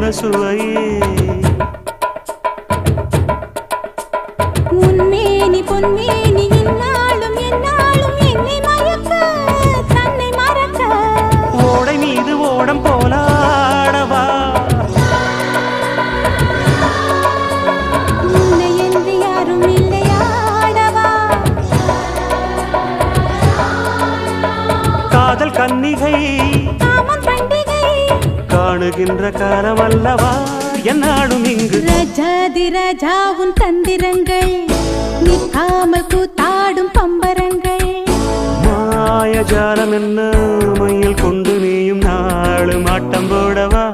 என்ன சுவையே உன்மேனி பொன்மேனி இந்நாளும் எந்நாளும் என்னை மயக்க தன்னை மறக்க ஓடை மீது ஓடம் போலாடவா உன்னை என்று யாரும் இல்லையாடவா காதல் கன்னிகை காமம் பண்டிகை காணுகின்ற காலம் அல்லவா என்னாடும் இங்கு ரஜாதி ராஜாவும் தந்திரங்கள் நிற்காமல் கூத்தாடும் பம்பரங்கள் மாயஜாலம் என்ன மையில் கொண்டு நீயும் நாளும் ஆட்டம் போடவா